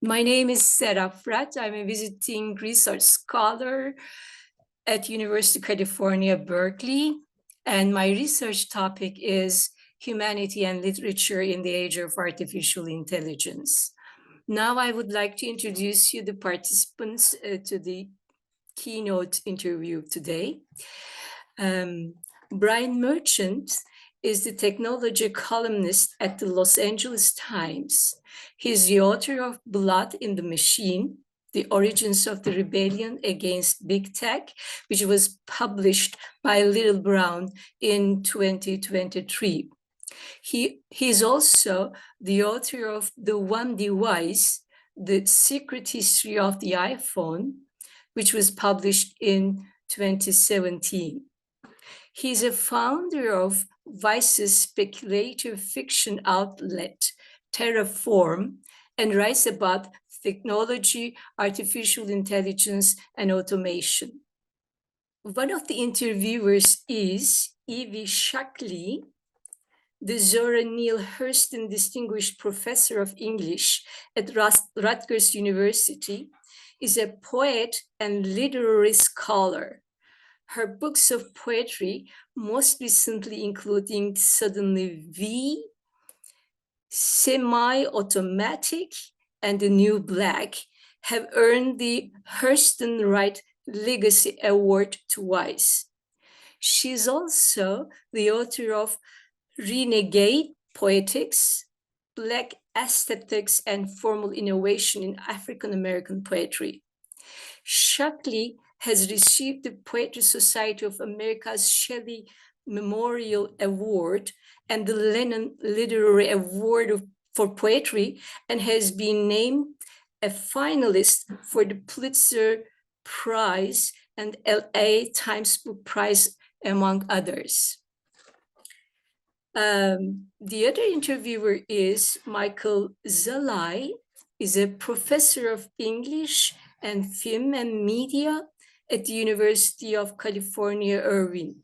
My name is Sarah Pratt. I'm a visiting research scholar at University of California, Berkeley, and my research topic is humanity and literature in the age of artificial intelligence. Now I would like to introduce you the participants to the keynote interview today. Brian Merchant is the technology columnist at the Los Angeles Times. He's the author of Blood in the Machine, The Origins of the Rebellion Against Big Tech, which was published by Little Brown in 2023. He's also the author of The One Device, The Secret History of the iPhone, which was published in 2017. He's a founder of Vice's speculative fiction outlet, Terraform, and writes about technology, artificial intelligence, and automation. One of the interviewers is Evie Shockley, the Zora Neale Hurston Distinguished Professor of English at Rutgers University, is a poet and literary scholar. Her books of poetry, most recently including Suddenly V, Semi-Automatic, and The New Black, have earned the Hurston Wright Legacy Award twice. She's also the author of Renegade Poetics, Black Aesthetics and Formal Innovation in African American Poetry. Shockley has received the Poetry Society of America's Shelley Memorial Award and the Lennon Literary Award for Poetry, and has been named a finalist for the Pulitzer Prize and LA Times Book Prize, among others. The other interviewer is Michael Zalai, is a professor of English and film and media at the University of California, Irvine.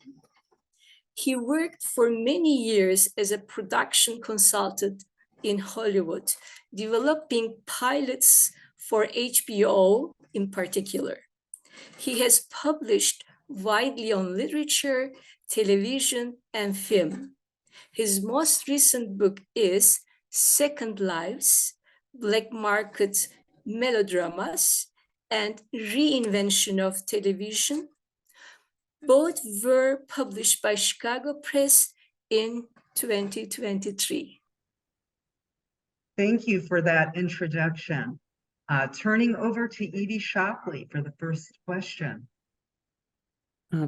He worked for many years as a production consultant in Hollywood, developing pilots for HBO in particular. He has published widely on literature, television, and film. His most recent book is Second Lives, Black Market Melodramas, and Reinvention of Television. Both were published by Chicago Press in 2023. Thank you for that introduction. Turning over to Evie Shockley for the first question.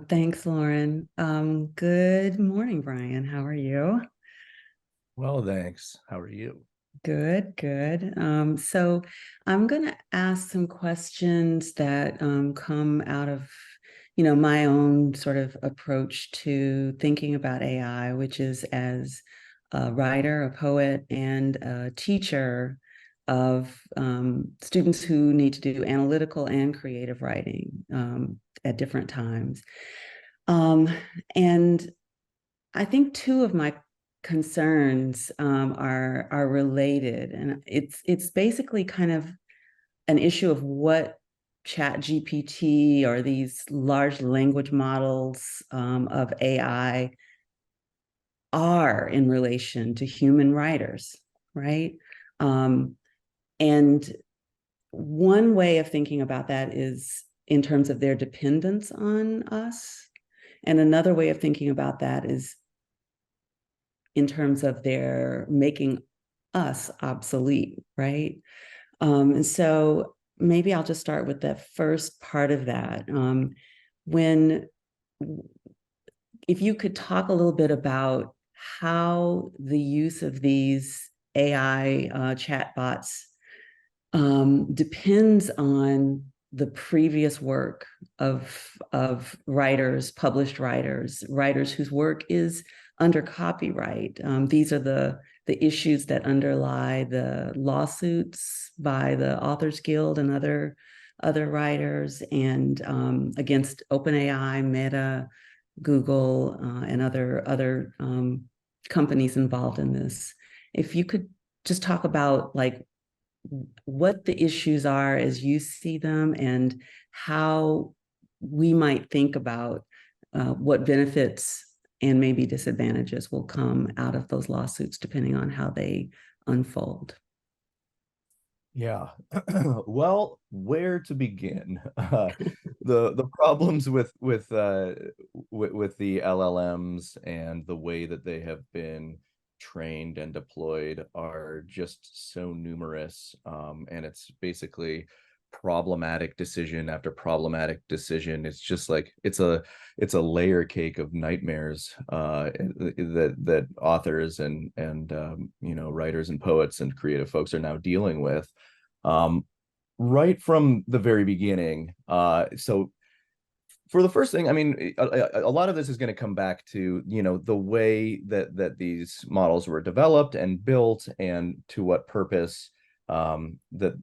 Thanks, Lauren. Good morning, Brian. How are you? Well, thanks. How are you? Good, good. So I'm going to ask some questions that come out of, my own sort of approach to thinking about AI, which is as a writer, a poet, and a teacher of students who need to do analytical and creative writing at different times. And I think two of my concerns are related, and it's basically kind of an issue of what ChatGPT or these large language models of AI are in relation to human writers, right? And one way of thinking about that is in terms of their dependence on us. And another way of thinking about that is in terms of their making us obsolete, right? And so maybe I'll just start with the first part of that. If you could talk a little bit about how the use of these AI chatbots depends on the previous work of writers, published writers whose work is under copyright. These are the issues that underlie the lawsuits by the Authors Guild and other writers, and against OpenAI, Meta, Google, and other companies involved in this. If you could just talk about like what the issues are as you see them, and how we might think about what benefits and maybe disadvantages will come out of those lawsuits, depending on how they unfold. Yeah. Well, where to begin? The problems with the LLMs and the way that they have been trained and deployed are just so numerous. And it's basically problematic decision after problematic decision. It's just like it's a layer cake of nightmares that authors and writers and poets and creative folks are now dealing with. Right from the very beginning. So for the first thing, I mean, a lot of this is going to come back to, the way that these models were developed and built, and to what purpose that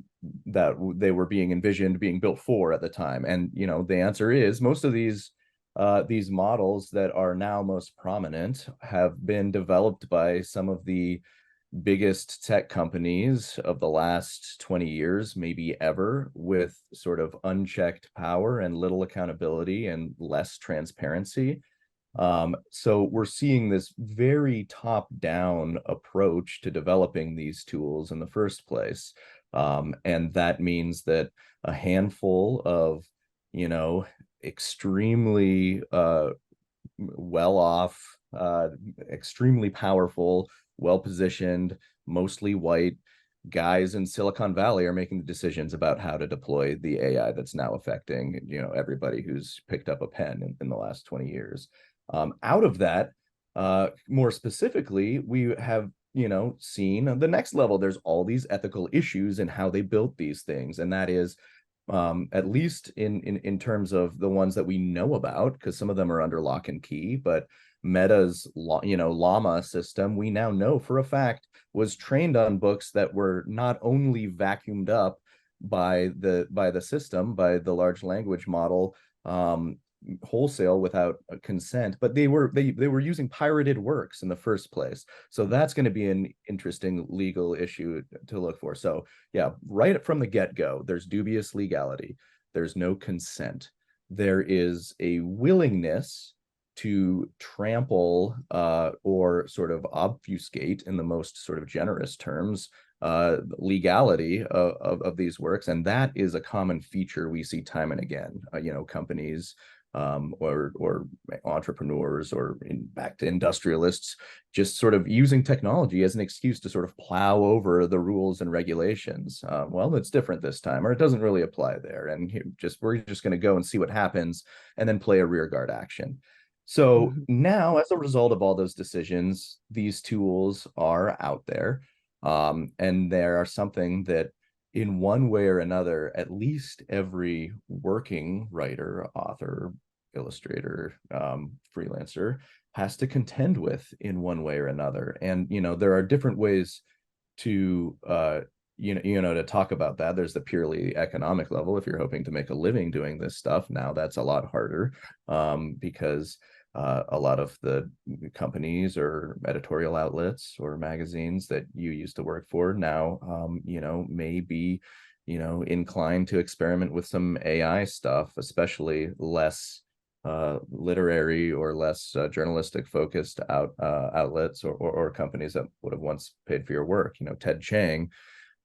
they were being envisioned, being built for at the time. And, the answer is most of these models that are now most prominent have been developed by some of the biggest tech companies of the last 20 years, maybe ever, with sort of unchecked power and little accountability and less transparency. So we're seeing this very top-down approach to developing these tools in the first place. And that means that a handful of, extremely well-off, extremely powerful, well-positioned, mostly white guys in Silicon Valley are making the decisions about how to deploy the AI that's now affecting, everybody who's picked up a pen in the last 20 years. Out of that, more specifically, we have, seen the next level. There's all these ethical issues in how they built these things, and that is, at least in terms of the ones that we know about, because some of them are under lock and key, but Meta's Llama system, we now know for a fact, was trained on books that were not only vacuumed up by the system, by the large language model, wholesale without consent, but they were using pirated works in the first place. So that's going to be an interesting legal issue to look for. So yeah, right from the get-go, there's dubious legality. There's no consent. There is a willingness to trample or sort of obfuscate, in the most sort of generous terms, legality of these works. And that is a common feature we see time and again. Companies or entrepreneurs, or back to industrialists, just sort of using technology as an excuse to sort of plow over the rules and regulations. Well, it's different this time, or it doesn't really apply there. And we're just going to go and see what happens, and then play a rearguard action. So now, as a result of all those decisions, these tools are out there, and they are something that, in one way or another, at least every working writer, author, illustrator, freelancer has to contend with in one way or another. And, there are different ways to, to talk about that. There's the purely economic level. If you're hoping to make a living doing this stuff, now that's a lot harder, because a lot of the companies or editorial outlets or magazines that you used to work for now, may be, inclined to experiment with some AI stuff, especially less literary or less journalistic focused outlets or companies that would have once paid for your work. Ted Chiang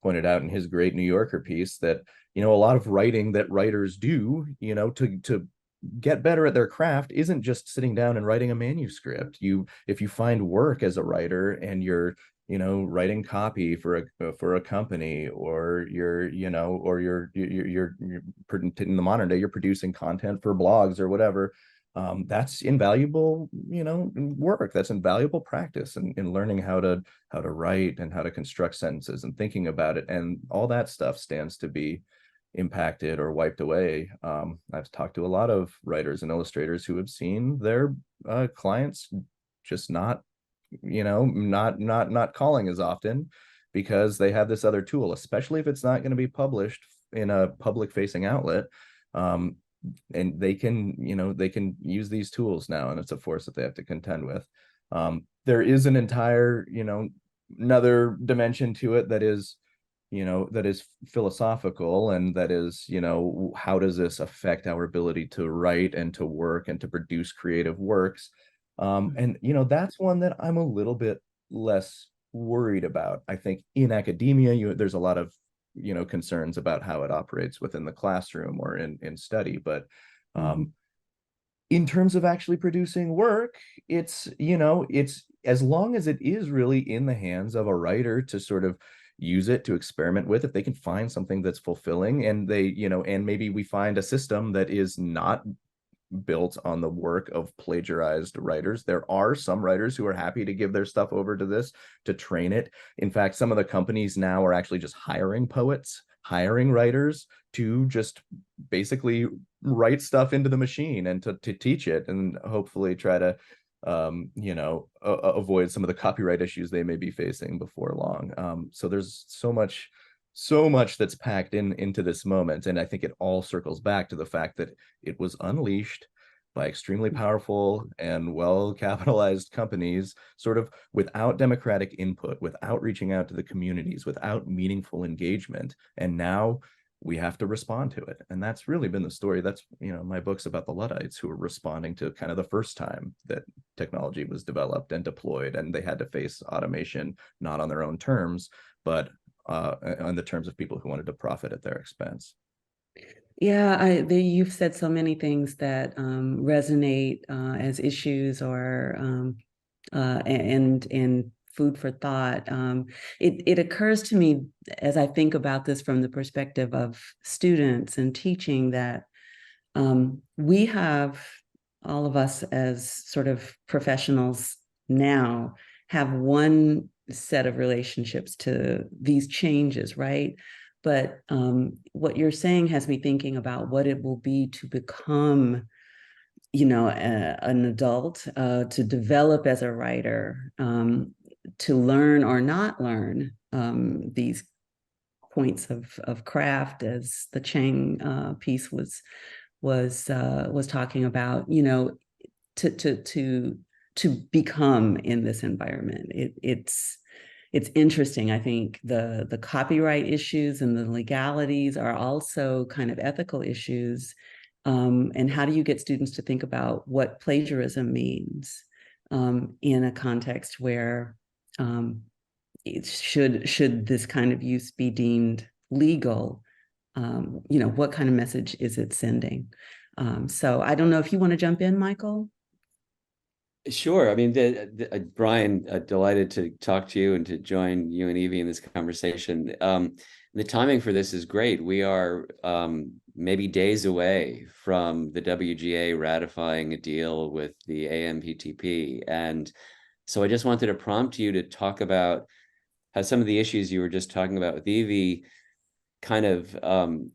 pointed out in his great New Yorker piece that, a lot of writing that writers do, to get better at their craft isn't just sitting down and writing a manuscript. If you find work as a writer, and you're writing copy for a company, or you're in the modern day, you're producing content for blogs or whatever, that's invaluable work. That's invaluable practice in learning how to write and how to construct sentences and thinking about it, and all that stuff stands to be impacted or wiped away. I've talked to a lot of writers and illustrators who have seen their clients just not calling as often, because they have this other tool, especially if it's not going to be published in a public facing outlet. And they can use these tools now, and it's a force that they have to contend with. There is an entire, another dimension to it, that is that is philosophical, and that is, how does this affect our ability to write and to work and to produce creative works? And that's one that I'm a little bit less worried about. I think in academia, there's a lot of concerns about how it operates within the classroom or in study, but in terms of actually producing work, it's as long as it is really in the hands of a writer to sort of use it to experiment with, if they can find something that's fulfilling, and and maybe we find a system that is not built on the work of plagiarized writers. There are some writers who are happy to give their stuff over to this to train it. In fact, some of the companies now are actually just hiring poets, hiring writers to just basically write stuff into the machine and to teach it, and hopefully try to avoid some of the copyright issues they may be facing before long. So there's so much that's packed into this moment, and I think it all circles back to the fact that it was unleashed by extremely powerful and well capitalized companies, sort of without democratic input, without reaching out to the communities, without meaningful engagement, and now we have to respond to it. And that's really been the story. That's my book's about the Luddites who were responding to kind of the first time that technology was developed and deployed, and they had to face automation not on their own terms, but on the terms of people who wanted to profit at their expense. Yeah, you've said so many things that resonate as issues or and food for thought. It occurs to me as I think about this from the perspective of students and teaching that we have, all of us as sort of professionals now, have one set of relationships to these changes, right? But what you're saying has me thinking about what it will be to become, an adult, to develop as a writer, to learn or not learn these points of craft, as the Chang piece was talking about, to become in this environment. It's interesting. I think the copyright issues and the legalities are also kind of ethical issues. And how do you get students to think about what plagiarism means in a context where should this kind of use be deemed legal? What kind of message is it sending? So I don't know if you want to jump in, Michael. Sure. I mean, Brian, delighted to talk to you and to join you and Evie in this conversation. The timing for this is great. We are maybe days away from the WGA ratifying a deal with the AMPTP. And so I just wanted to prompt you to talk about how some of the issues you were just talking about with Evie kind of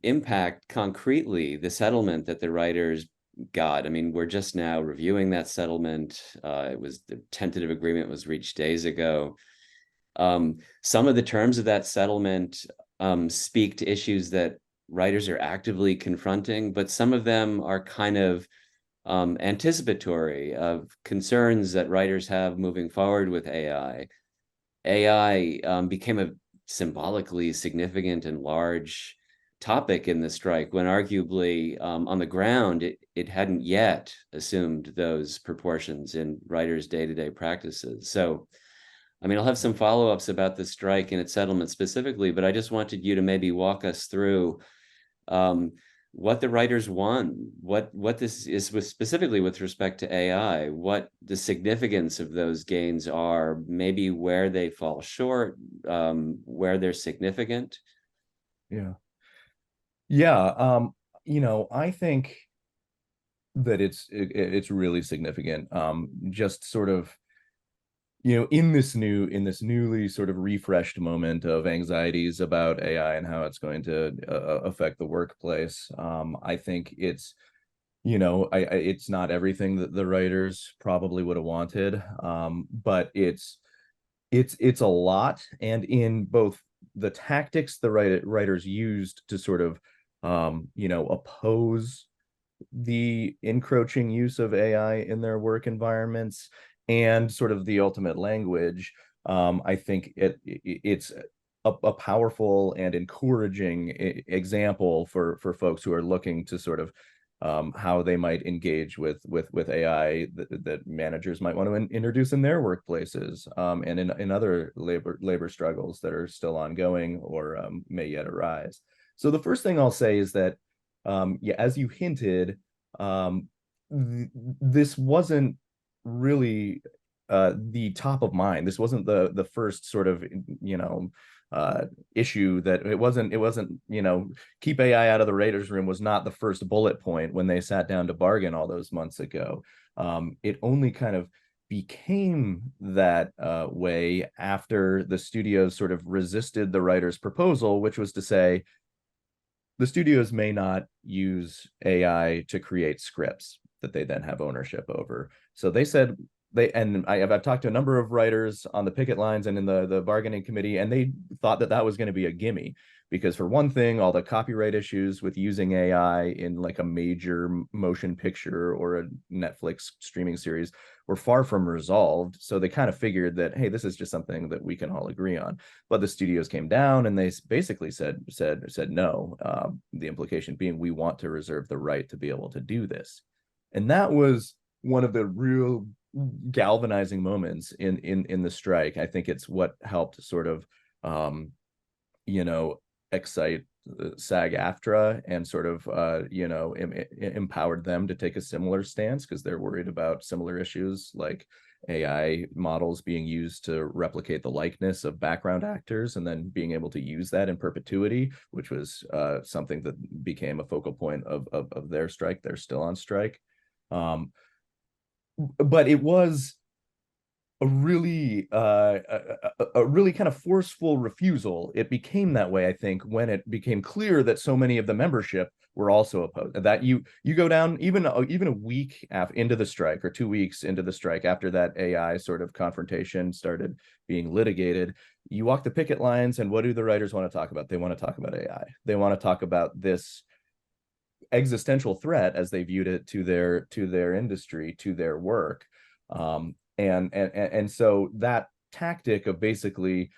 impact concretely the settlement that the writers got. I mean, we're just now reviewing that settlement. The tentative agreement was reached days ago. Some of the terms of that settlement speak to issues that writers are actively confronting, but some of them are kind of anticipatory of concerns that writers have moving forward with AI. AI became a symbolically significant and large topic in the strike, when arguably on the ground, it hadn't yet assumed those proportions in writers' day-to-day practices. So, I mean, I'll have some follow-ups about the strike and its settlement specifically, but I just wanted you to maybe walk us through what the writers won, what this is specifically with respect to AI, what the significance of those gains are, maybe where they fall short, where they're significant. Yeah. I think that it's really significant. Just sort of, in this newly sort of refreshed moment of anxieties about AI and how it's going to affect the workplace. I think it's, it's not everything that the writers probably would have wanted, but it's a lot. And in both the tactics the writers used to sort of oppose the encroaching use of AI in their work environments, and sort of the ultimate language, I think it's a powerful and encouraging example for folks who are looking to sort of how they might engage with AI that managers might want to introduce in their workplaces, and in other labor struggles that are still ongoing or may yet arise. So the first thing I'll say is that, yeah, as you hinted, this wasn't really the top of mind. This wasn't the first sort of, you know, issue that it wasn't, you know, keep AI out of the Raiders room was not the first bullet point when they sat down to bargain all those months ago. It only kind of became that way after the studios sort of resisted the writer's proposal, which was to say the studios may not use AI to create scripts that they then have ownership over. So they said, I've talked to a number of writers on the picket lines and in the bargaining committee, and they thought that was going to be a gimme, because for one thing, all the copyright issues with using AI in like a major motion picture or a Netflix streaming series were far from resolved. So they kind of figured that, hey, this is just something that we can all agree on. But the studios came down and they basically said no. The implication being, we want to reserve the right to be able to do this. And that was one of the real galvanizing moments in the strike. I think it's what helped sort of you know, excite SAG-AFTRA and sort of you know, empowered them to take a similar stance, because they're worried about similar issues like AI models being used to replicate the likeness of background actors and then being able to use that in perpetuity, which was something that became a focal point of their strike. They're still on strike. But it was a really kind of forceful refusal. It became that way, I think, when it became clear that so many of the membership were also opposed. That you go down even a week into the strike, or 2 weeks into the strike, after that AI sort of confrontation started being litigated, you walk the picket lines, and what do the writers want to talk about? They want to talk about AI. They want to talk about this existential threat, as they viewed it, to their industry, to their work. And so that tactic of basically,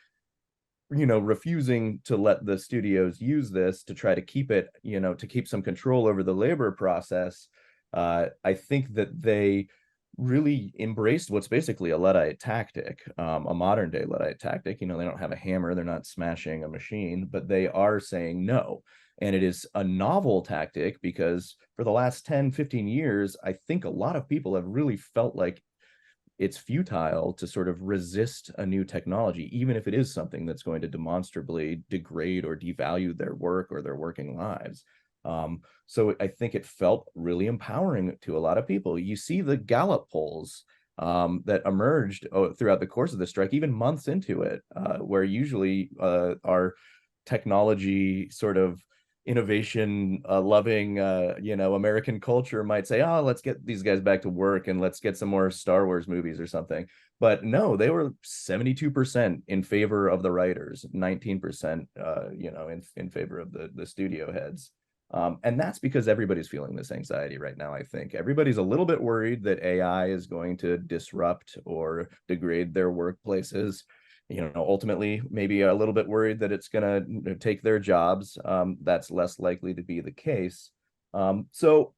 you know, refusing to let the studios use this to try to keep it, you know, to keep some control over the labor process, I think that they really embraced what's basically a Luddite tactic, a modern day Luddite tactic. You know, they don't have a hammer, they're not smashing a machine, but they are saying no. And it is a novel tactic because for the last 10, 15 years, I think a lot of people have really felt like it's futile to sort of resist a new technology, even if it is something that's going to demonstrably degrade or devalue their work or their working lives. So I think it felt really empowering to a lot of people. You see the Gallup polls that emerged throughout the course of the strike, even months into it, where usually our technology sort of innovation loving you know, American culture might say, oh, let's get these guys back to work and let's get some more Star Wars movies or something. But no, they were 72% in favor of the writers, 19% you know, in favor of the studio heads. And that's because everybody's feeling this anxiety right now. I think everybody's a little bit worried that AI is going to disrupt or degrade their workplaces. You know, ultimately, maybe a little bit worried that it's going to take their jobs. That's less likely to be the case. So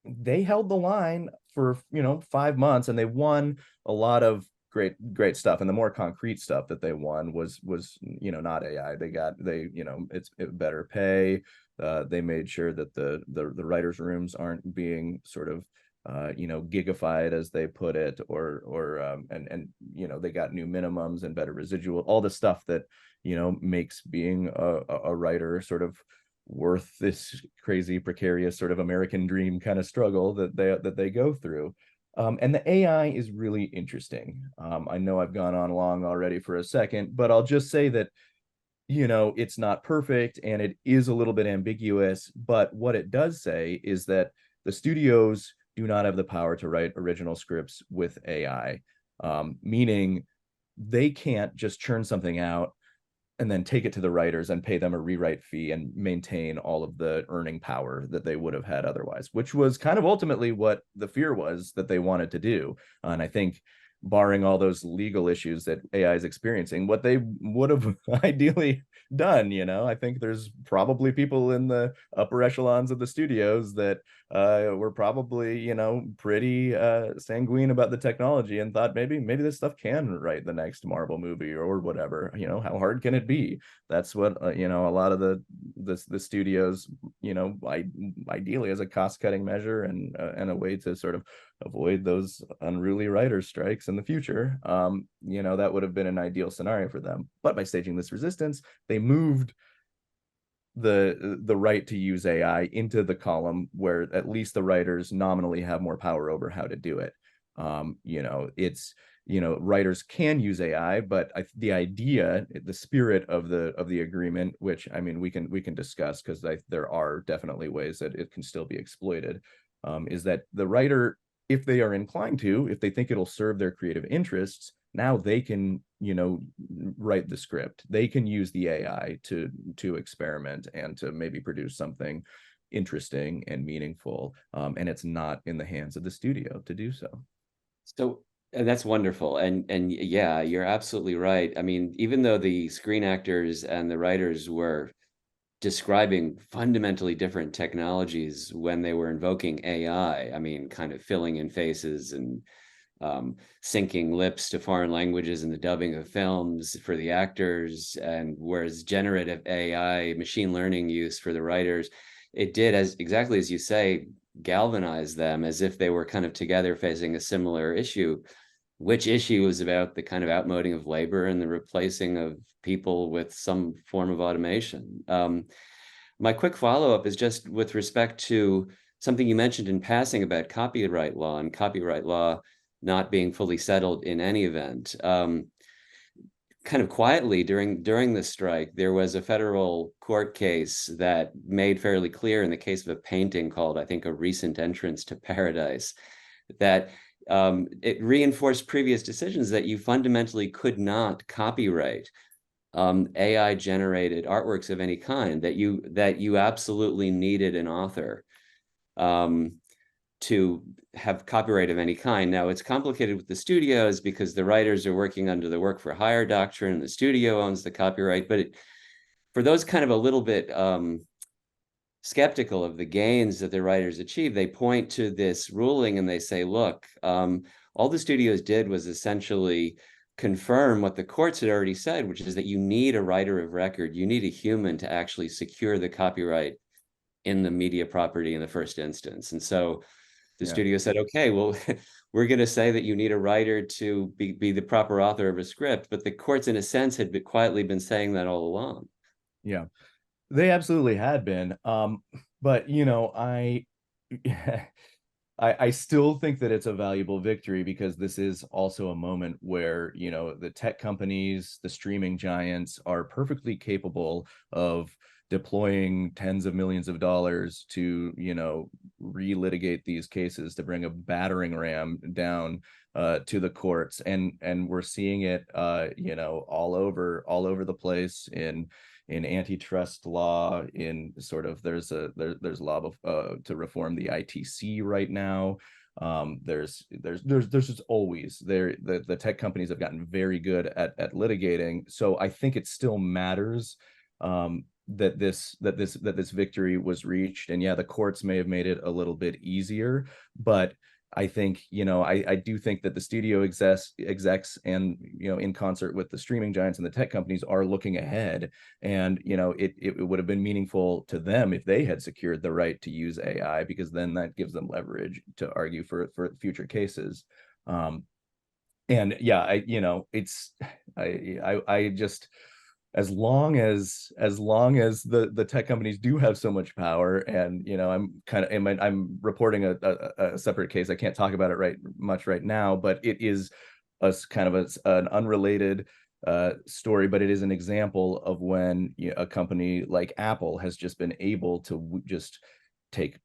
they held the line for, you know, 5 months, and they won a lot of great stuff. And the more concrete stuff that they won was, you know, not AI. You know, it's better pay. They made sure that the writers' rooms aren't being sort of you know, gigafied, as they put it, and you know, they got new minimums and better residual, all the stuff that, you know, makes being a writer sort of worth this crazy precarious sort of American dream kind of struggle that they go through. And the AI is really interesting. I know I've gone on long already for a second, but I'll just say that, you know, it's not perfect and it is a little bit ambiguous, but what it does say is that the studios do not have the power to write original scripts with AI, meaning they can't just churn something out and then take it to the writers and pay them a rewrite fee and maintain all of the earning power that they would have had otherwise, which was kind of ultimately what the fear was that they wanted to do. And I think barring all those legal issues that AI is experiencing, what they would have ideally done. I think there's probably people in the upper echelons of the studios that were probably, pretty sanguine about the technology and thought maybe this stuff can write the next Marvel movie or whatever. How hard can it be? That's what a lot of the studios, ideally as a cost-cutting measure and a way to sort of avoid those unruly writers' strikes in the future. That would have been an ideal scenario for them. But by staging this resistance, they moved the right to use AI into the column where at least the writers nominally have more power over how to do it. It's writers can use AI, but the idea, the spirit of the agreement, which I mean we can discuss because there are definitely ways that it can still be exploited, is that the writer, if they are inclined to, if they think it'll serve their creative interests, now they can write the script. They can use the AI to experiment and to maybe produce something interesting and meaningful, and it's not in the hands of the studio to do so. So and that's wonderful. And yeah, you're absolutely right. I mean, even though the screen actors and the writers were describing fundamentally different technologies when they were invoking AI, I mean, kind of filling in faces and syncing lips to foreign languages in the dubbing of films for the actors, and whereas generative AI, machine learning use for the writers, it did, as exactly as you say, galvanize them as if they were kind of together facing a similar issue, which issue is about the kind of outmoding of labor and the replacing of people with some form of automation. My quick follow-up is just with respect to something you mentioned in passing about copyright law and copyright law not being fully settled in any event. Kind of quietly during the strike, there was a federal court case that made fairly clear in the case of a painting called, I think, A Recent Entrance to Paradise, that it reinforced previous decisions that you fundamentally could not copyright AI generated artworks of any kind, that you absolutely needed an author to have copyright of any kind. Now, it's complicated with the studios because the writers are working under the work for hire doctrine and the studio owns the copyright. But for those kind of a little bit skeptical of the gains that the writers achieved, they point to this ruling and they say, look, all the studios did was essentially confirm what the courts had already said, which is that you need a writer of record. You need a human to actually secure the copyright in the media property in the first instance. And so the studio said, okay, well, we're going to say that you need a writer to be the proper author of a script. But the courts, in a sense, had quietly been saying that all along. Yeah, they absolutely had been. But I still think that it's a valuable victory because this is also a moment where, the tech companies, the streaming giants are perfectly capable of deploying tens of millions of dollars to, relitigate these cases, to bring a battering ram down to the courts. And we're seeing it, all over the place in antitrust law, in sort of there's law to reform the ITC right now. There's just always the tech companies have gotten very good at litigating. So I think it still matters that this victory was reached. And yeah, the courts may have made it a little bit easier, but I think, I do think that the studio execs and, in concert with the streaming giants and the tech companies are looking ahead. And, it would have been meaningful to them if they had secured the right to use AI, because then that gives them leverage to argue for future cases. And yeah, I just, as long as the tech companies do have so much power, and I'm reporting a separate case. I can't talk about it much right now, but it is a kind of an unrelated story, but it is an example of when a company like Apple has just been able to just take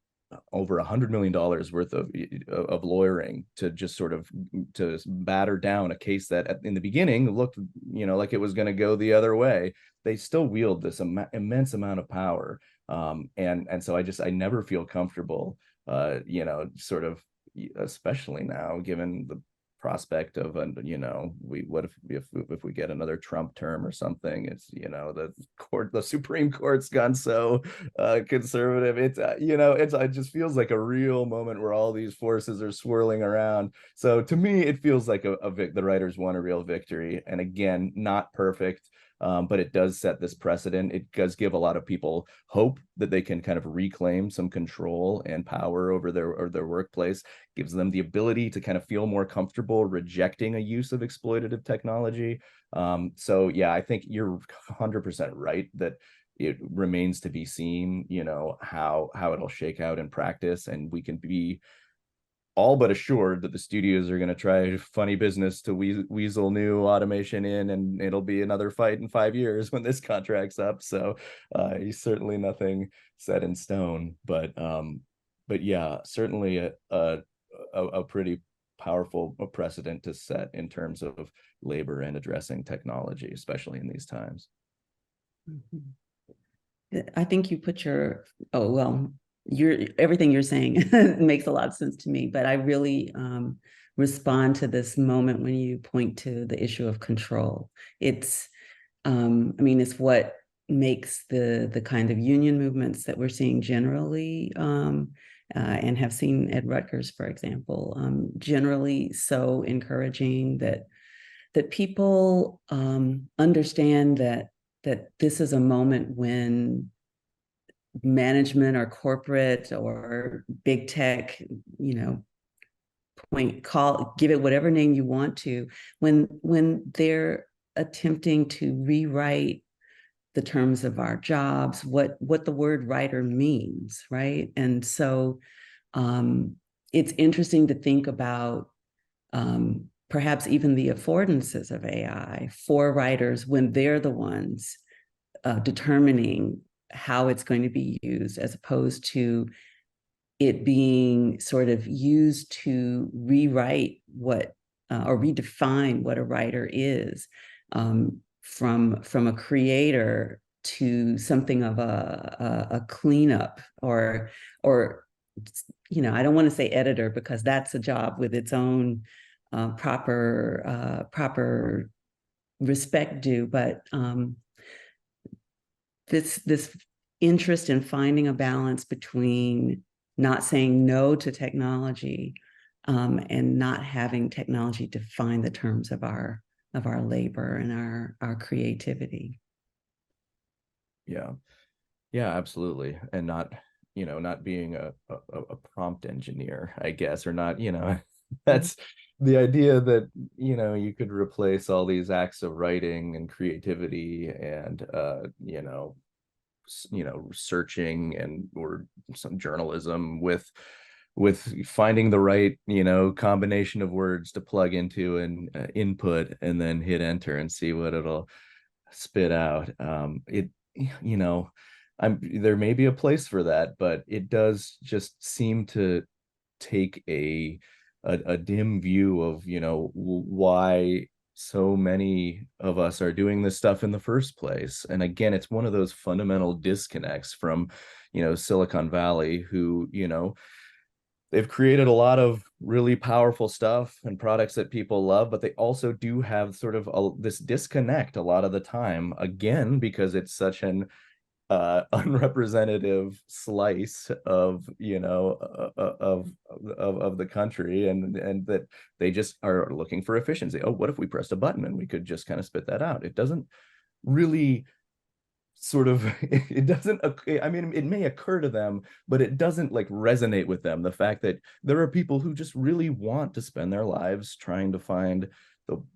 over $100 million worth of lawyering to just sort of to batter down a case that in the beginning looked like it was going to go the other way. They still wield this immense amount of power, and so I never feel comfortable sort of, especially now given prospect of what if we get another Trump term or something. It's the Supreme Court's gone so conservative. It's it just feels like a real moment where all these forces are swirling around. So to me it feels like the writers won a real victory, and again, not perfect. But it does set this precedent. It does give a lot of people hope that they can kind of reclaim some control and power over their workplace. Gives them the ability to kind of feel more comfortable rejecting a use of exploitative technology. So yeah, I think you're 100% right that it remains to be seen, how it'll shake out in practice, and we can be all but assured that the studios are going to try funny business to weasel new automation in, and it'll be another fight in 5 years when this contract's up. So certainly nothing set in stone, but yeah, certainly a pretty powerful precedent to set in terms of labor and addressing technology, especially in these times. I think you put everything you're saying makes a lot of sense to me, but I really respond to this moment when you point to the issue of control. It's it's what makes the kind of union movements that we're seeing generally and have seen at Rutgers, for example, generally so encouraging that people understand that this is a moment when management or corporate or big tech, give it whatever name you want to, when they're attempting to rewrite the terms of our jobs, what the word writer means, right? And so it's interesting to think about perhaps even the affordances of AI for writers when they're the ones determining how it's going to be used, as opposed to it being sort of used to rewrite what or redefine what a writer is, from a creator to something of a cleanup, or I don't want to say editor, because that's a job with its own proper respect due, but this interest in finding a balance between not saying no to technology and not having technology define the terms of our labor and our creativity. Yeah, absolutely. And not being a prompt engineer, I guess, or not, that's the idea that, you could replace all these acts of writing and creativity and, searching or some journalism with finding the right, combination of words to plug into an input and then hit enter and see what it'll spit out. There may be a place for that, but it does just seem to take a dim view of why so many of us are doing this stuff in the first place. And again, it's one of those fundamental disconnects from Silicon Valley, who they've created a lot of really powerful stuff and products that people love, but they also do have sort of this disconnect a lot of the time, again, because it's such an unrepresentative slice of the country, and that they just are looking for efficiency. Oh, what if we pressed a button and we could just kind of spit that out? It doesn't really it doesn't, it may occur to them, but it doesn't like resonate with them, the fact that there are people who just really want to spend their lives trying to find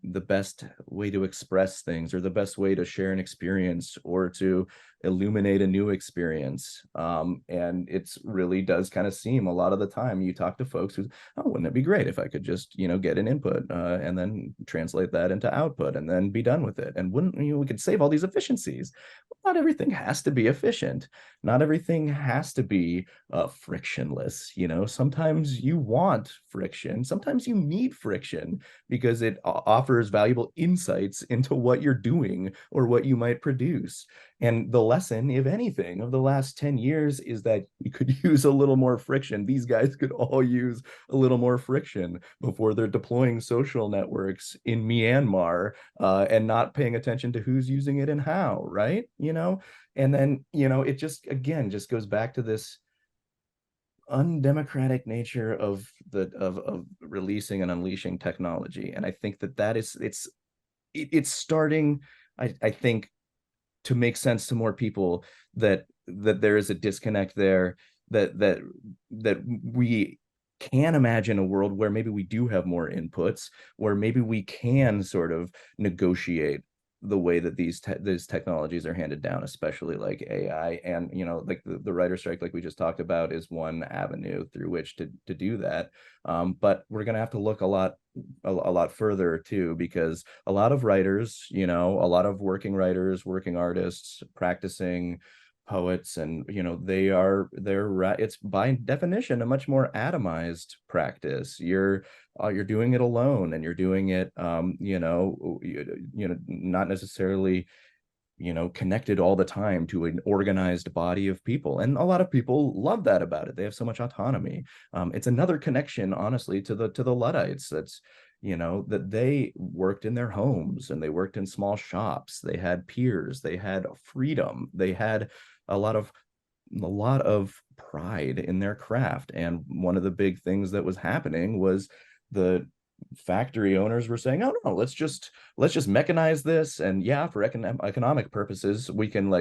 the best way to express things, or the best way to share an experience, or to illuminate a new experience. And it's really does kind of seem a lot of the time you talk to folks who, oh, wouldn't it be great if I could just get an input and then translate that into output and then be done with it, and wouldn't we could save all these efficiencies. Well, not everything has to be efficient, not everything has to be frictionless. Sometimes you want friction, sometimes you need friction, because it offers valuable insights into what you're doing or what you might produce. And the lesson, if anything, of the last 10 years is that you could use a little more friction. These guys could all use a little more friction before they're deploying social networks in Myanmar and not paying attention to who's using it and how, right? And then, it just, again, just goes back to this undemocratic nature of releasing and unleashing technology. And I think that it's starting, I think, to make sense to more people that there is a disconnect there, that we can imagine a world where maybe we do have more inputs, where maybe we can sort of negotiate the way that these technologies are handed down, especially like AI. And like the writer strike, like we just talked about, is one avenue through which to do that. But we're going to have to look a lot further too, because a lot of writers, a lot of working writers, working artists, practicing poets, and it's by definition a much more atomized practice. You're doing it alone, and you're doing it not necessarily connected all the time to an organized body of people. And a lot of people love that about it. They have so much autonomy. It's another connection, honestly, to the Luddites. That's that they worked in their homes, and they worked in small shops. They had peers, they had freedom, they had a lot of pride in their craft. And one of the big things that was happening was the factory owners were saying, oh no, let's just mechanize this, and for economic purposes we can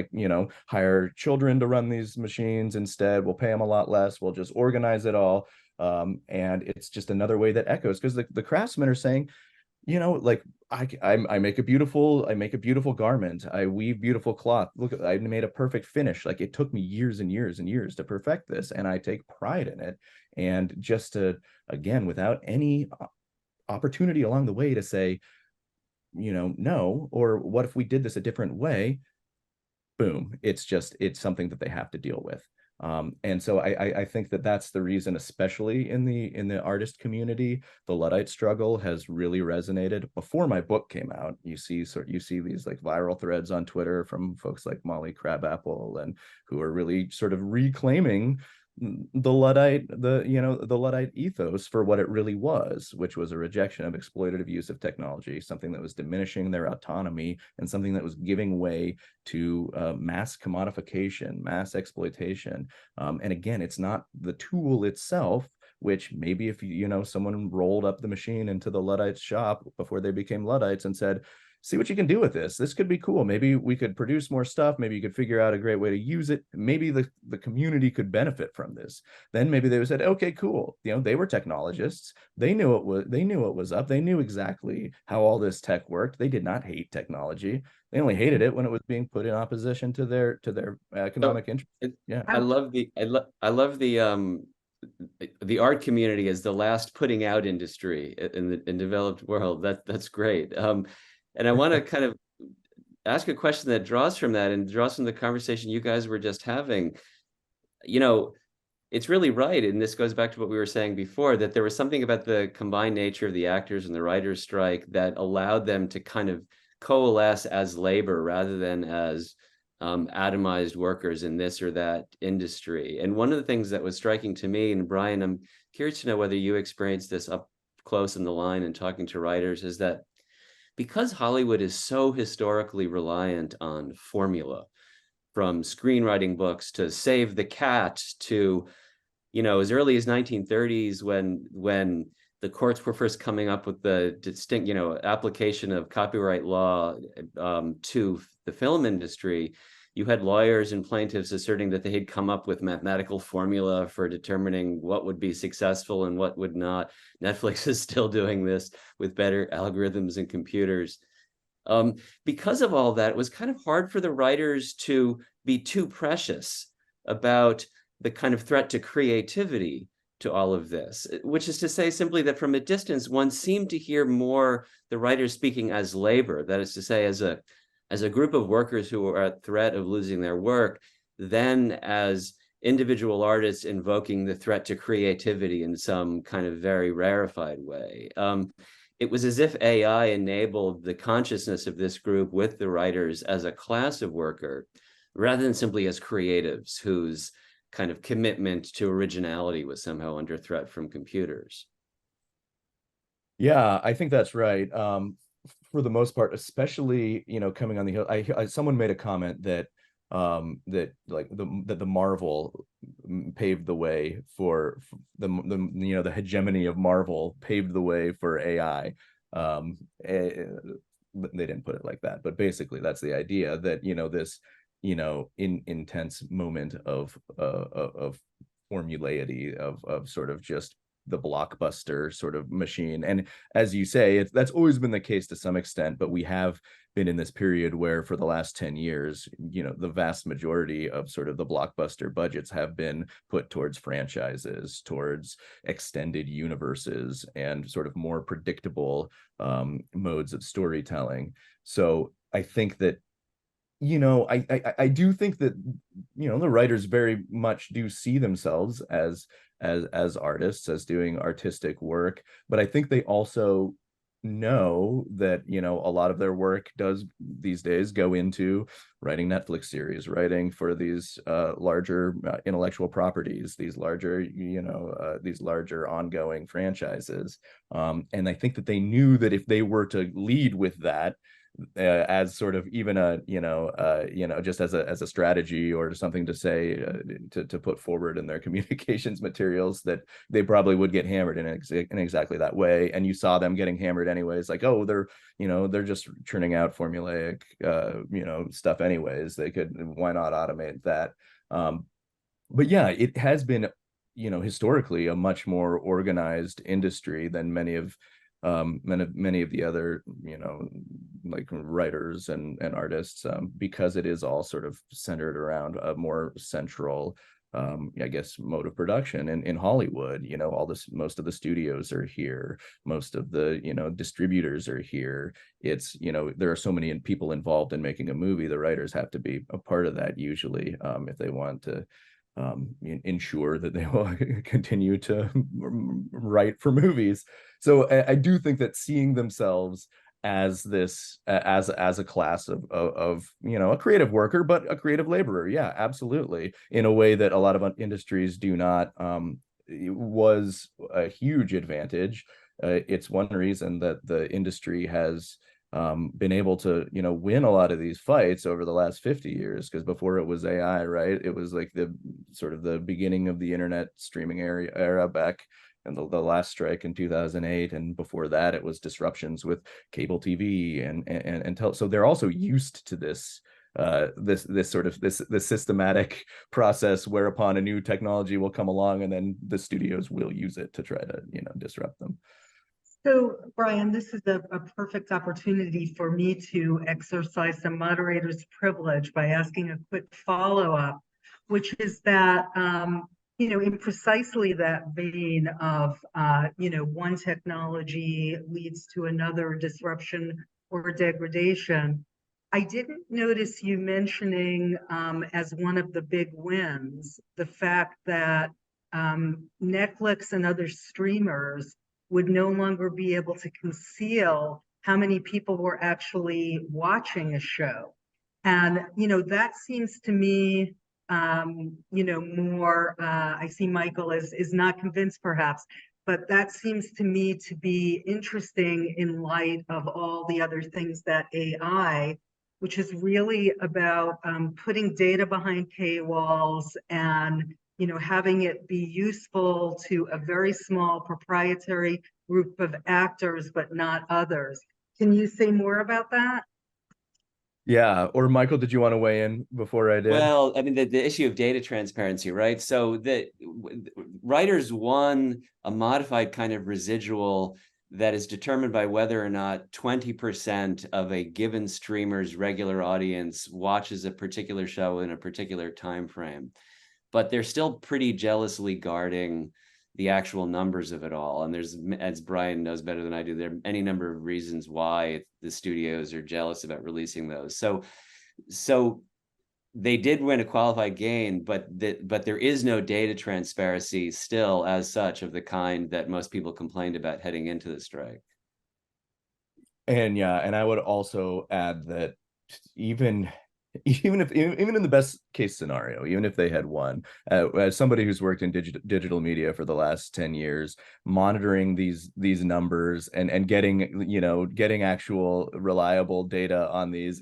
hire children to run these machines instead. We'll pay them a lot less, we'll just organize it all. And it's just another way that echoes, because the craftsmen are saying, I make a beautiful garment, I weave beautiful cloth, look, I made a perfect finish. Like, it took me years and years and years to perfect this, and I take pride in it. And just to, again, without any opportunity along the way to say, no, or what if we did this a different way, boom, it's something that they have to deal with. And so I think that's the reason, especially in the artist community, the Luddite struggle has really resonated. Before my book came out, you see these like viral threads on Twitter from folks like Molly Crabapple, and who are really sort of reclaiming the Luddite ethos for what it really was, which was a rejection of exploitative use of technology, something that was diminishing their autonomy, and something that was giving way to mass commodification, mass exploitation. And again, it's not the tool itself, which maybe if someone rolled up the machine into the Luddites' shop before they became Luddites and said, see what you can do with this. This could be cool. Maybe we could produce more stuff. Maybe you could figure out a great way to use it. Maybe the community could benefit from this. Then maybe they would say, okay, cool. They were technologists. They knew it was up. They knew exactly how all this tech worked. They did not hate technology. They only hated it when it was being put in opposition to their economic interest. Yeah. I love the art community as the last putting out industry in the developed world. That's great. And I want to kind of ask a question that draws from that, and draws from the conversation you guys were just having. It's really right, and this goes back to what we were saying before, that there was something about the combined nature of the actors and the writers' strike that allowed them to kind of coalesce as labor rather than as atomized workers in this or that industry. And one of the things that was striking to me, and Brian, I'm curious to know whether you experienced this up close in the line and talking to writers, is that because Hollywood is so historically reliant on formula, from screenwriting books to Save the Cat to, as early as 1930s when the courts were first coming up with the distinct, application of copyright law to the film industry, you had lawyers and plaintiffs asserting that they had come up with mathematical formula for determining what would be successful and what would not. Netflix is still doing this with better algorithms and computers. Because of all that, it was kind of hard for the writers to be too precious about the kind of threat to creativity to all of this, which is to say simply that from a distance, one seemed to hear more the writers speaking as labor, that is to say, as a group of workers who are at threat of losing their work, than as individual artists invoking the threat to creativity in some kind of very rarefied way. It was as if AI enabled the consciousness of this group with the writers as a class of worker rather than simply as creatives whose kind of commitment to originality was somehow under threat from computers. Yeah, I think that's right. For the most part, especially, coming on the hill, someone made a comment that that like the Marvel paved the way for the hegemony of Marvel paved the way for AI. They didn't put it like that, but basically that's the idea that this intense moment of formulaity of sort of just the blockbuster sort of machine. And as you say, that's always been the case to some extent, but we have been in this period where for the last 10 years, the vast majority of sort of the blockbuster budgets have been put towards franchises, towards extended universes, and sort of more predictable modes of storytelling. So I think that I do think that the writers very much do see themselves as artists, as doing artistic work, but I think they also know that a lot of their work does these days go into writing Netflix series, writing for these larger intellectual properties, these larger ongoing franchises, and I think that they knew that if they were to lead with that as sort of even just as a strategy or something to say to put forward in their communications materials, that they probably would get hammered in exactly that way. And you saw them getting hammered anyways, like, oh, they're just churning out formulaic stuff anyways. Why not automate that? But yeah, it has been historically a much more organized industry than many of the other like writers and artists, because it is all sort of centered around a more central I guess mode of production. In Hollywood, most of the studios are here, most of the distributors are here. It's there are so many people involved in making a movie. The writers have to be a part of that usually, if they want to ensure that they will continue to write for movies. So I do think that seeing themselves as this as a class of a creative worker, but a creative laborer, yeah, absolutely, in a way that a lot of industries do not, was a huge advantage. It's one reason that the industry has been able to win a lot of these fights over the last 50 years, because before it was AI, right, it was like the sort of the beginning of the internet streaming era back and the last strike in 2008, and before that it was disruptions with cable TV and so they're also used to this systematic process whereupon a new technology will come along and then the studios will use it to try to disrupt them. So, Brian, this is a perfect opportunity for me to exercise some moderator's privilege by asking a quick follow-up, which is that, in precisely that vein of, one technology leads to another disruption or degradation, I didn't notice you mentioning as one of the big wins the fact that Netflix and other streamers would no longer be able to conceal how many people were actually watching a show. And, that seems to me, more, I see Michael is not convinced perhaps, but that seems to me to be interesting in light of all the other things that AI, which is really about putting data behind paywalls and having it be useful to a very small proprietary group of actors, but not others. Can you say more about that? Yeah, or Michael, did you want to weigh in before I did? Well, I mean, the issue of data transparency, right? So the writers won a modified kind of residual that is determined by whether or not 20% of a given streamer's regular audience watches a particular show in a particular time frame. But they're still pretty jealously guarding the actual numbers of it all. And there's, as Brian knows better than I do, there are any number of reasons why the studios are jealous about releasing those. So they did win a qualified gain, but there is no data transparency still as such of the kind that most people complained about heading into the strike. And yeah, and I would also add that even even in the best case scenario, even if they had won, as somebody who's worked in digital media for the last 10 years, monitoring these numbers and getting, getting actual reliable data on these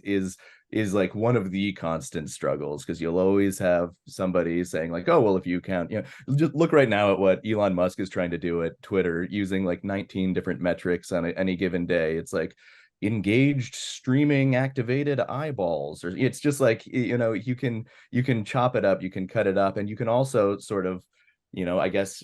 is like one of the constant struggles, because you'll always have somebody saying like, oh, well, if you count, just look right now at what Elon Musk is trying to do at Twitter using like 19 different metrics on any given day. It's like engaged streaming activated eyeballs, or it's just like, you can chop it up, you can cut it up, and you can also sort of, I guess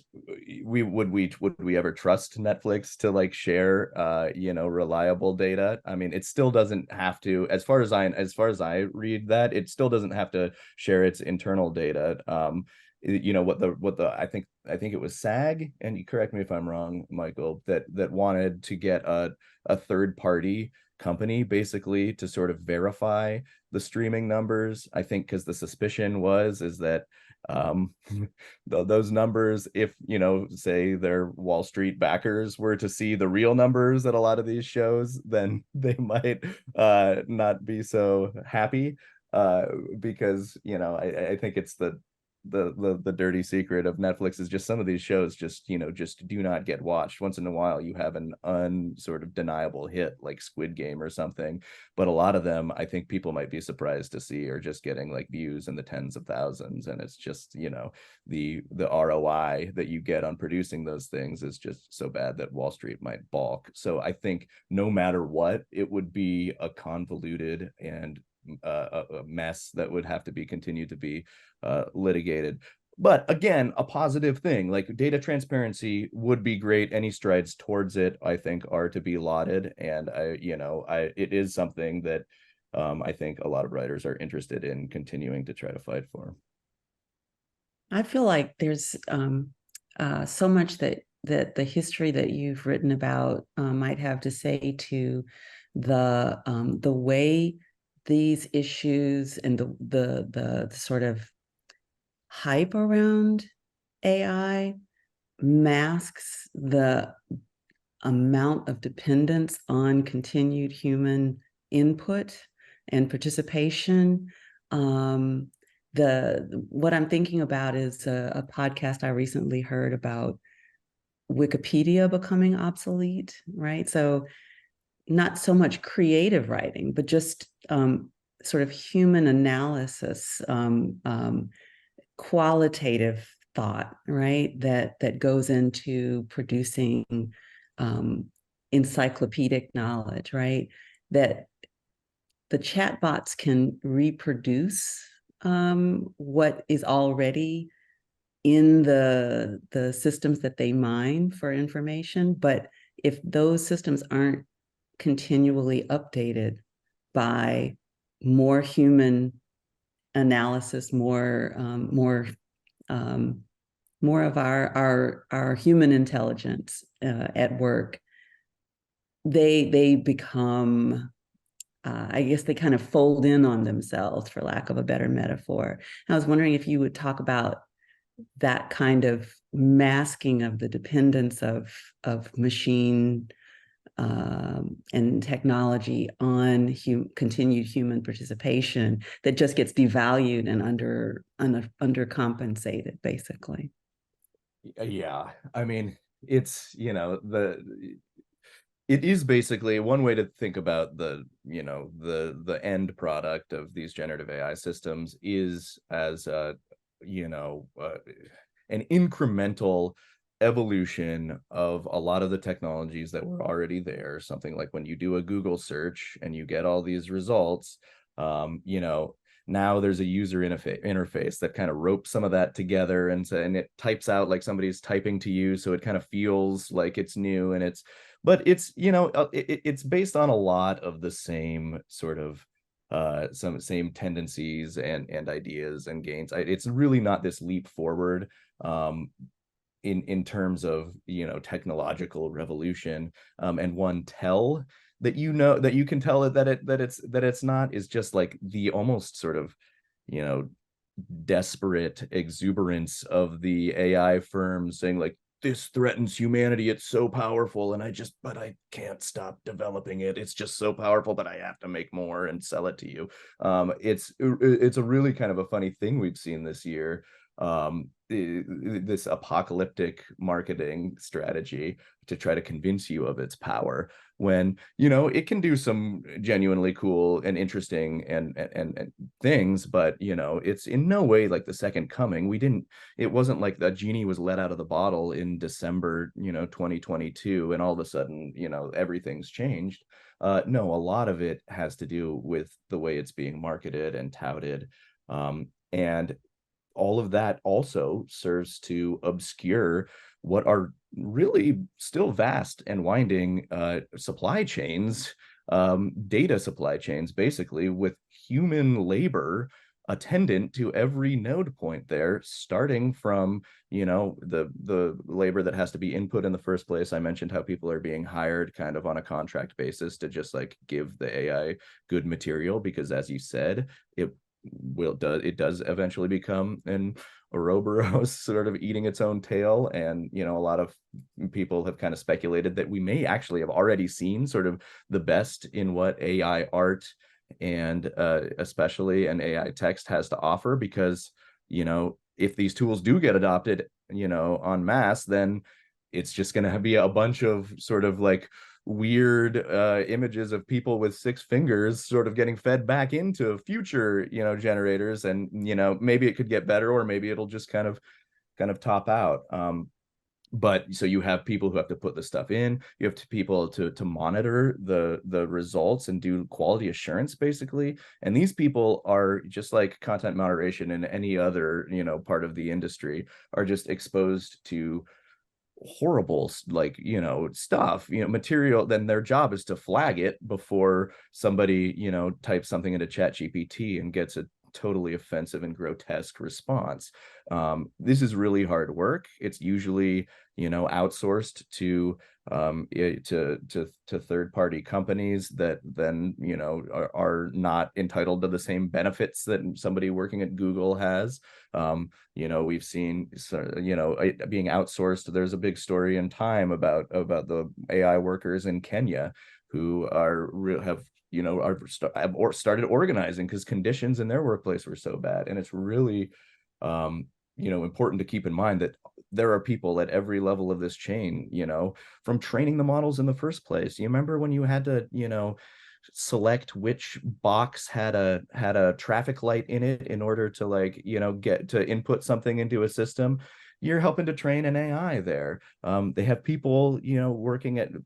would we ever trust Netflix to like share reliable data? I mean, it still doesn't have to, as far as I read that, it still doesn't have to share its internal data. What the I think it was SAG, and you correct me if I'm wrong, Michael, that wanted to get a third party company basically to sort of verify the streaming numbers. I think because the suspicion is that those numbers, if say their Wall Street backers were to see the real numbers at a lot of these shows, then they might not be so happy, because I think it's the dirty secret of Netflix is just some of these shows just do not get watched. Once in a while you have an sort of deniable hit like Squid Game or something, but a lot of them I think people might be surprised to see are just getting like views in the tens of thousands, and it's just the ROI that you get on producing those things is just so bad that Wall Street might balk. So I think no matter what, it would be a convoluted and a mess that would have to be continued to be litigated. But again, a positive thing, like data transparency would be great. Any strides towards it, I think, are to be lauded. And it is something that I think a lot of writers are interested in continuing to try to fight for. I feel like there's so much that the history that you've written about might have to say to the way these issues and the sort of hype around AI masks the amount of dependence on continued human input and participation. What I'm thinking about is a podcast I recently heard about Wikipedia becoming obsolete, right? So not so much creative writing, but just sort of human analysis, qualitative thought, right? That goes into producing encyclopedic knowledge, right? That the chatbots can reproduce what is already in the systems that they mine for information, but if those systems aren't continually updated by more human analysis, more of our human intelligence at work, they become, I guess they kind of fold in on themselves, for lack of a better metaphor. I was wondering if you would talk about that kind of masking of the dependence of machine and technology on continued human participation that just gets devalued and undercompensated, basically. Yeah, I mean, it's it is basically one way to think about the end product of these generative AI systems is as an incremental evolution of a lot of the technologies that were already there. Something like when you do a Google search and you get all these results, now there's a user interface that kind of ropes some of that together, and it types out like somebody's typing to you, so it kind of feels like it's new, and it's based on a lot of the same sort of some same tendencies and ideas and gains. It's really not this leap forward in terms of technological revolution, and one tell that that you can tell that it's not is just like the almost sort of desperate exuberance of the AI firms saying like, this threatens humanity. It's so powerful. And but I can't stop developing it. It's just so powerful, but I have to make more and sell it to you. It's a really kind of a funny thing we've seen this year. This apocalyptic marketing strategy to try to convince you of its power, when, you know, it can do some genuinely cool and interesting and things, but, you know, it's in no way like the second coming. It wasn't like the genie was let out of the bottle in December, you know, 2022, and all of a sudden, you know, everything's changed. No, a lot of it has to do with the way it's being marketed and touted. And all of that also serves to obscure what are really still vast and winding supply chains, data supply chains, basically, with human labor attendant to every node point there, starting from, you know, the labor that has to be input in the first place. I mentioned how people are being hired kind of on a contract basis to just like give the AI good material, because as you said, it does eventually become an Ouroboros sort of eating its own tail. And, you know, a lot of people have kind of speculated that we may actually have already seen sort of the best in what AI art and especially an AI text has to offer, because, you know, if these tools do get adopted, you know, en masse, then it's just going to be a bunch of sort of like weird images of people with 6 fingers sort of getting fed back into future, you know, generators. And, you know, maybe it could get better, or maybe it'll just kind of top out. But so you have people who have to put the stuff in, you have people to monitor the results and do quality assurance, basically. And these people are just like content moderation and any other, you know, part of the industry, are just exposed to horrible, like, you know, stuff, you know, material. Then their job is to flag it before somebody, you know, types something into ChatGPT and gets a totally offensive and grotesque response. This is really hard work. It's usually, you know, outsourced to third-party companies that then, you know, are not entitled to the same benefits that somebody working at Google has. You know, we've seen, you know, being outsourced. There's a big story in Time about the AI workers in Kenya who have started organizing because conditions in their workplace were so bad. And it's really you know, important to keep in mind that there are people at every level of this chain, you know, from training the models in the first place. You remember when you had to, you know, select which box had a traffic light in it in order to, like, you know, get to input something into a system? You're helping to train an AI there. They have people, you know,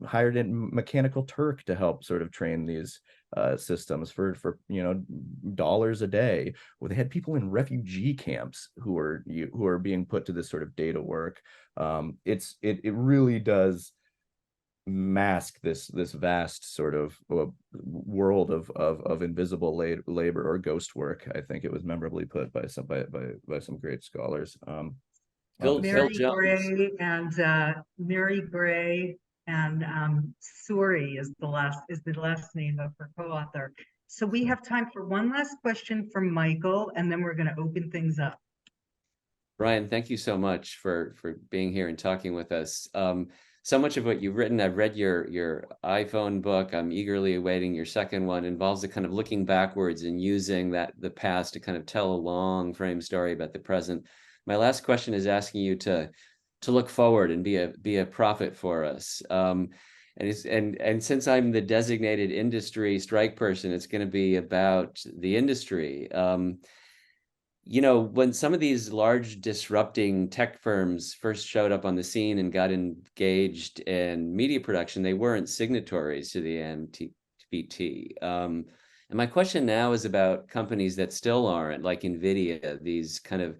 hired in Mechanical Turk to help sort of train these systems for you know, dollars a day. Well, they had people in refugee camps who are being put to this sort of data work. It really does mask this vast sort of world of invisible labor, or ghost work. I think it was memorably put by some great scholars. Phil Mary Jones. Gray and Suri is the last name of her co-author. So we have time for one last question from Michael, and then we're going to open things up. Brian, thank you so much for being here and talking with us. So much of what you've written, I've read your iPhone book. I'm eagerly awaiting your second one. Involves a kind of looking backwards and using the past to kind of tell a long frame story about the present. My last question is asking you to look forward and be a prophet for us. And since I'm the designated industry strike person, it's going to be about the industry. You know, when some of these large disrupting tech firms first showed up on the scene and got engaged in media production, they weren't signatories to the NPT. And my question now is about companies that still aren't, like NVIDIA, these kind of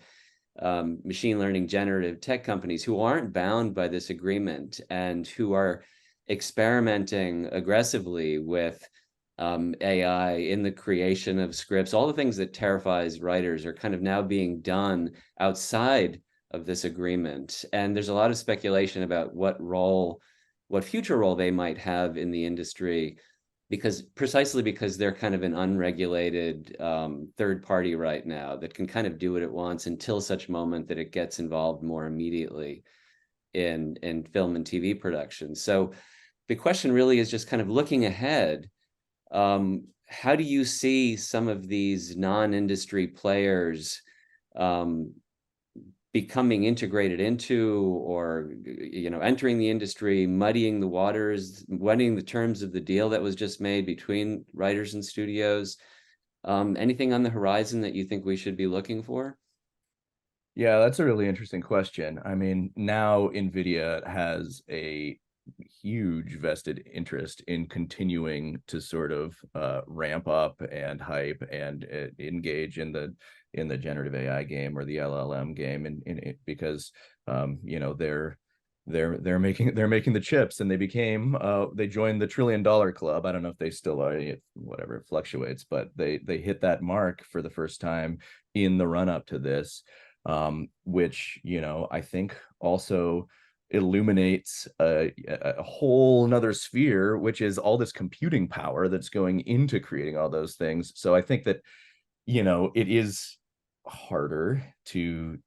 machine learning generative tech companies who aren't bound by this agreement and who are experimenting aggressively with AI in the creation of scripts. All the things that terrifies writers are kind of now being done outside of this agreement. And there's a lot of speculation about what future role they might have in the industry, precisely because they're kind of an unregulated third party right now that can kind of do what it wants until such moment that it gets involved more immediately. in film and TV production. So the question really is just kind of looking ahead. How do you see some of these non-industry players becoming integrated into, or entering the industry, muddying the waters, muddying the terms of the deal that was just made between writers and studios? Anything on the horizon that you think we should be looking for? Yeah, that's a really interesting question. I mean, now NVIDIA has a huge vested interest in continuing to sort of ramp up and hype and engage in the generative AI game, or the LLM game, and because they're making the chips, and they joined the $1 trillion club. I don't know if they still are, whatever, it fluctuates, but they hit that mark for the first time in the run up to this, which I think also illuminates a whole nother sphere, which is all this computing power that's going into creating all those things. So I think that it is harder to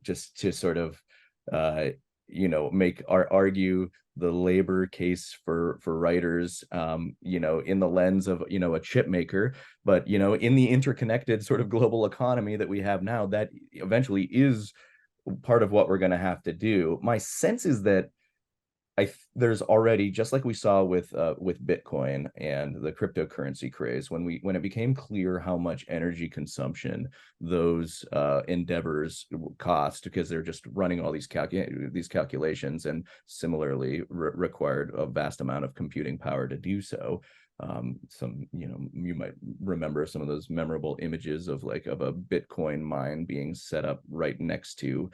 just to sort of argue the labor case for writers in the lens of a chip maker, but in the interconnected sort of global economy that we have now, that eventually is part of what we're going to have to do. My sense is that there's already, just like we saw with Bitcoin and the cryptocurrency craze, when it became clear how much energy consumption those endeavors cost, because they're just running all these calculations, and similarly required a vast amount of computing power to do so. You might remember some of those memorable images of a Bitcoin mine being set up right next to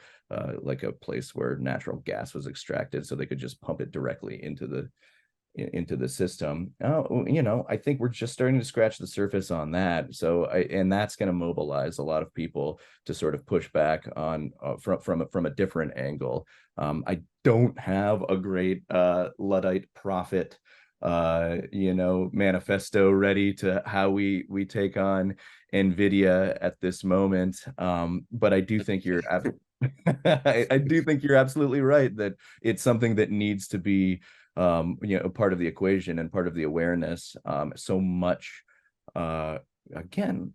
like a place where natural gas was extracted, so they could just pump it directly into the system. I think we're just starting to scratch the surface on that. And that's going to mobilize a lot of people to sort of push back on from a different angle. I don't have a great Luddite prophet manifesto ready to how we take on NVIDIA at this moment, but I do think you're I do think you're absolutely right that it's something that needs to be part of the equation and part of the awareness. So much again,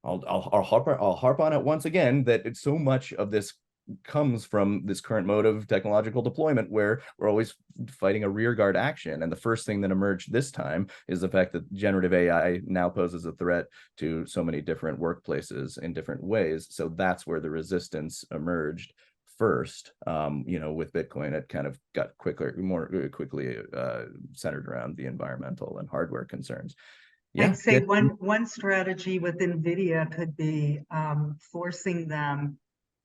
I'll harp on it once again, that it's so much of this comes from this current mode of technological deployment, where we're always fighting a rearguard action. And the first thing that emerged this time is the fact that generative AI now poses a threat to so many different workplaces in different ways. So that's where the resistance emerged first. With Bitcoin, it kind of got more quickly centered around the environmental and hardware concerns. Yeah, I'd say one strategy with NVIDIA could be forcing them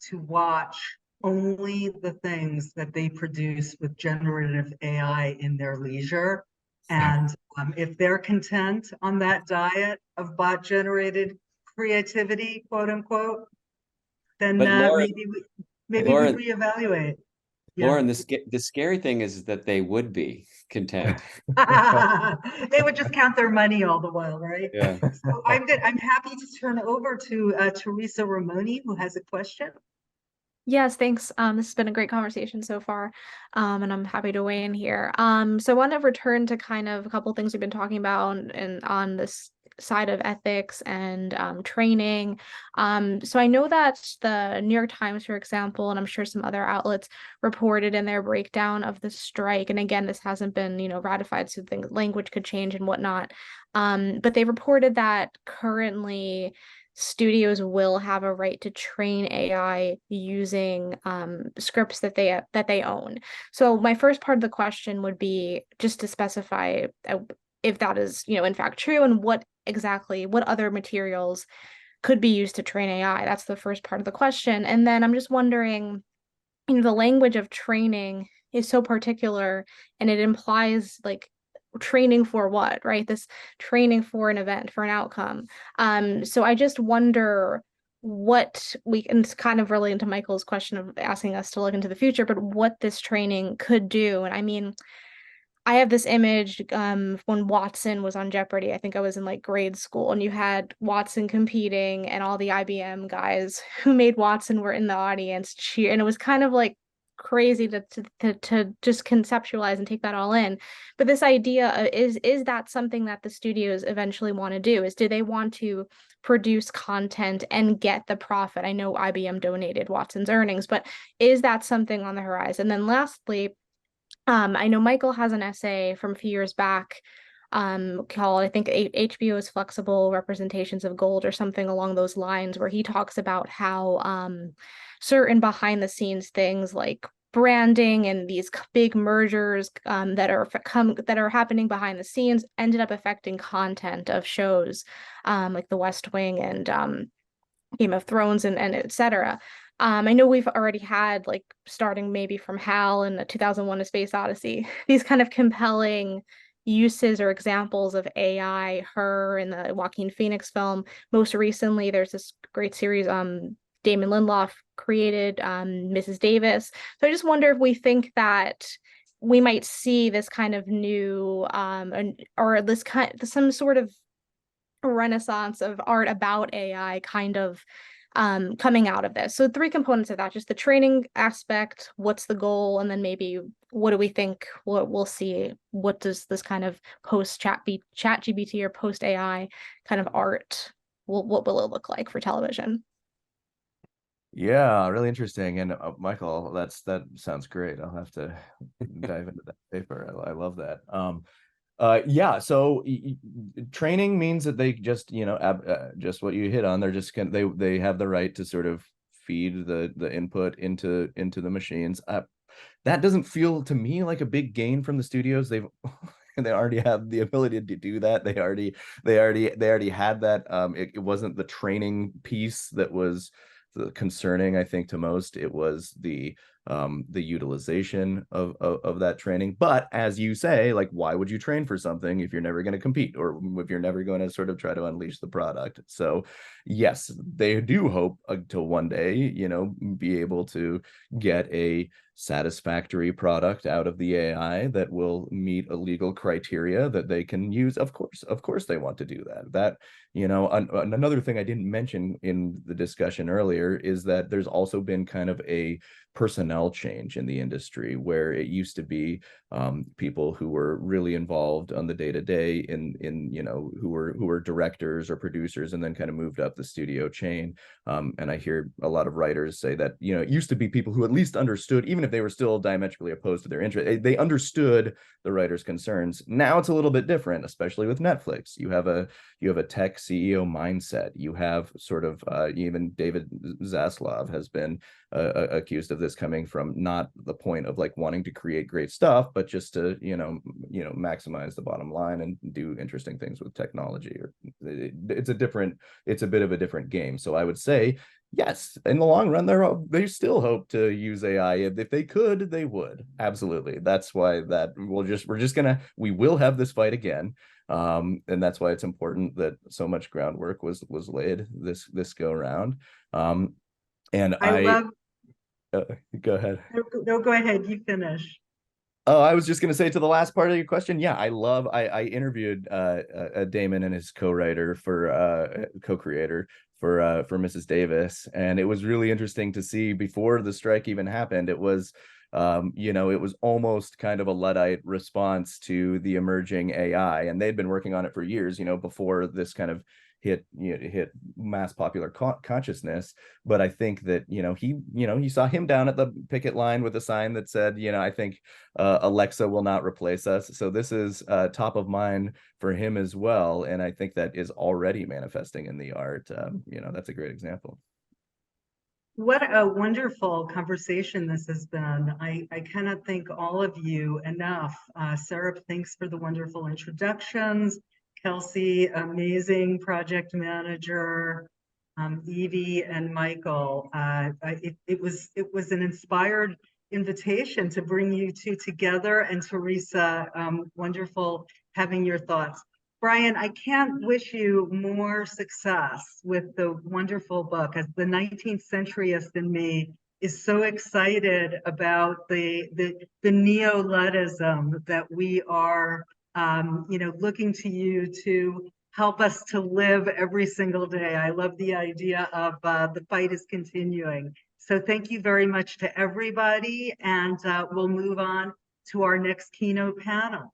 to watch only the things that they produce with generative AI in their leisure. And if they're content on that diet of bot generated creativity, quote unquote, then Lauren, maybe we reevaluate. Lauren, the scary thing is that they would be content. They would just count their money all the while, right? Yeah. So I'm happy to turn over to Teresa Ramoni, who has a question. Yes, thanks. This has been a great conversation so far, and I'm happy to weigh in here. So I want to return to kind of a couple of things we've been talking about and on this side of ethics and training. So I know that the New York Times, for example, and I'm sure some other outlets reported in their breakdown of the strike. And again, this hasn't been, ratified, so the language could change and whatnot. But they reported that currently studios will have a right to train AI using scripts that they own. So my first part of the question would be just to specify if that is, in fact true, and what other materials could be used to train AI. That's the first part of the question. And then I'm just wondering, the language of training is so particular, and it implies like training for what, right? This training for an event, for an outcome. So I just wonder what and it's kind of related to Michael's question of asking us to look into the future, but what this training could do. And I mean, I have this image when Watson was on Jeopardy. I think I was in like grade school, and you had Watson competing, and all the IBM guys who made Watson were in the audience cheer, and it was kind of like crazy to just conceptualize and take that all in. But this idea of, is that something that the studios eventually want to do? Is, do they want to produce content and get the profit? I know IBM donated Watson's earnings, but is that something on the horizon? And then lastly, I know Michael has an essay from a few years back called, I think, HBO's Flexible Representations of Gold or something along those lines, where he talks about how certain behind the scenes things like branding and these big mergers that are happening behind the scenes ended up affecting content of shows like The West Wing and Game of Thrones and et cetera. I know we've already had, like, starting maybe from HAL and the 2001: A Space Odyssey, these kind of compelling uses or examples of AI, Her in the Joaquin Phoenix film. Most recently, there's this great series Damon Lindelof created, Mrs. Davis. So I just wonder if we think that we might see this kind of new or this kind, some sort of renaissance of art about AI kind of coming out of this. So three components of that: just the training aspect, what's the goal, and then maybe what do we think what we'll see? What does this kind of post chat GPT or post AI kind of art, what will it look like for television? Yeah, really interesting. And Michael, that sounds great. I'll have to dive into that paper. I love that. Yeah, so training means that they just, just what you hit on. They're just they have the right to sort of feed the input into the machines. That doesn't feel to me like a big gain from the studios. They already have the ability to do that. They already had that. It wasn't the training piece that was concerning, I think, to most. It was the utilization of that training. But as you say, like, why would you train for something if you're never going to compete, or if you're never going to sort of try to unleash the product? So yes, they do hope to one day, be able to get a satisfactory product out of the AI that will meet a legal criteria that they can use. Of course they want to do that. Another thing I didn't mention in the discussion earlier is that there's also been kind of a personnel change in the industry, where it used to be people who were really involved on the day-to-day who were directors or producers, and then kind of moved up the studio chain. And I hear a lot of writers say that, it used to be people who at least understood, even if they were still diametrically opposed to their interest, they understood the writers' concerns. Now it's a little bit different, especially with Netflix. You have a tech CEO mindset. You have sort of even David Zaslav has been accused of this, coming from not the point of like wanting to create great stuff, but just to maximize the bottom line and do interesting things with technology. Or it's a bit of a different game. So I would say, yes, in the long run, they still hope to use AI. If they could, they would. Absolutely. That's why we will have this fight again. And that's why it's important that so much groundwork was laid this go around. And I love. Go ahead. No, go ahead. You finish. Oh, I was just going to say, to the last part of your question, yeah, I interviewed Damon and his co-creator for Mrs. Davis, and it was really interesting to see, before the strike even happened, it was it was almost kind of a Luddite response to the emerging AI, and they'd been working on it for years, before this kind of hit mass popular consciousness. But I think that he saw him down at the picket line with a sign that said, I think Alexa will not replace us. So this is top of mind for him as well, and I think that is already manifesting in the art. That's a great example. What a wonderful conversation this has been. I cannot thank all of you enough. Sarah, thanks for the wonderful introductions. Kelsey, amazing project manager. Evie and Michael. It was an inspired invitation to bring you two together. And Teresa, wonderful having your thoughts. Brian, I can't wish you more success with the wonderful book, as the 19th centuryist in me is so excited about the neo-Luddism that we are looking to you to help us to live every single day. I love the idea of the fight is continuing. So thank you very much to everybody, and we'll move on to our next keynote panel.